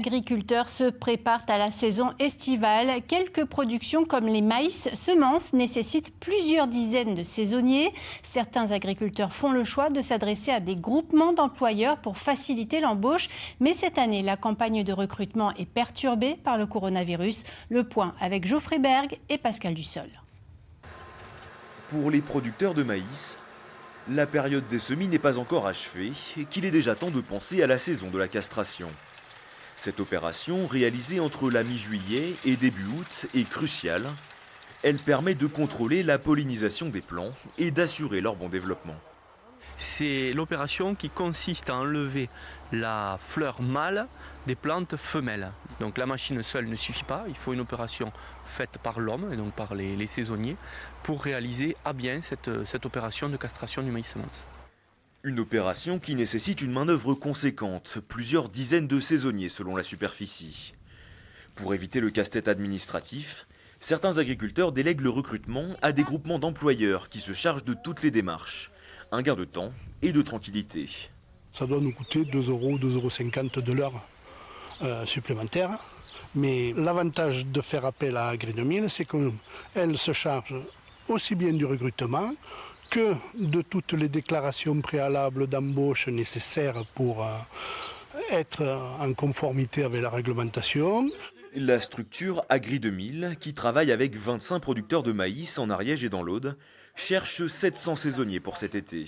Les agriculteurs se préparent à la saison estivale. Quelques productions comme les maïs, semences nécessitent plusieurs dizaines de saisonniers. Certains agriculteurs font le choix de s'adresser à des groupements d'employeurs pour faciliter l'embauche. Mais cette année, la campagne de recrutement est perturbée par le coronavirus. Le point avec Geoffrey Berg et Pascal Dussol. Pour les producteurs de maïs, la période des semis n'est pas encore achevée et qu'il est déjà temps de penser à la saison de la castration. Cette opération, réalisée entre la mi-juillet et début août, est cruciale. Elle permet de contrôler la pollinisation des plants et d'assurer leur bon développement. C'est l'opération qui consiste à enlever la fleur mâle des plantes femelles. Donc la machine seule ne suffit pas, il faut une opération faite par l'homme et donc par les saisonniers pour réaliser à bien cette opération de castration du maïs semence. Une opération qui nécessite une main-d'œuvre conséquente, plusieurs dizaines de saisonniers selon la superficie. Pour éviter le casse-tête administratif, certains agriculteurs délèguent le recrutement à des groupements d'employeurs qui se chargent de toutes les démarches. Un gain de temps et de tranquillité. Ça doit nous coûter 2 €, 2,50 € de l'heure supplémentaire. Mais l'avantage de faire appel à Agri 2000, c'est qu'elle se charge aussi bien du recrutement que de toutes les déclarations préalables d'embauche nécessaires pour être en conformité avec la réglementation. La structure Agri 2000, qui travaille avec 25 producteurs de maïs en Ariège et dans l'Aude, cherche 700 saisonniers pour cet été.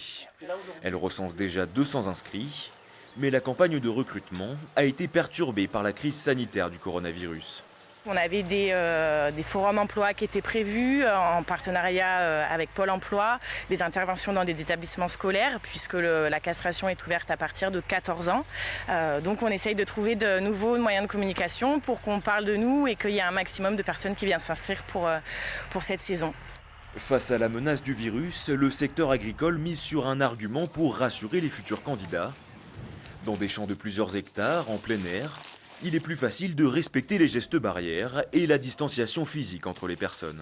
Elle recense déjà 200 inscrits, mais la campagne de recrutement a été perturbée par la crise sanitaire du coronavirus. On avait des forums emploi qui étaient prévus en partenariat avec Pôle emploi, des interventions dans des établissements scolaires puisque la castration est ouverte à partir de 14 ans. Donc on essaye de trouver de nouveaux moyens de communication pour qu'on parle de nous et qu'il y ait un maximum de personnes qui viennent s'inscrire pour cette saison. Face à la menace du virus, le secteur agricole mise sur un argument pour rassurer les futurs candidats. Dans des champs de plusieurs hectares, en plein air, il est plus facile de respecter les gestes barrières et la distanciation physique entre les personnes.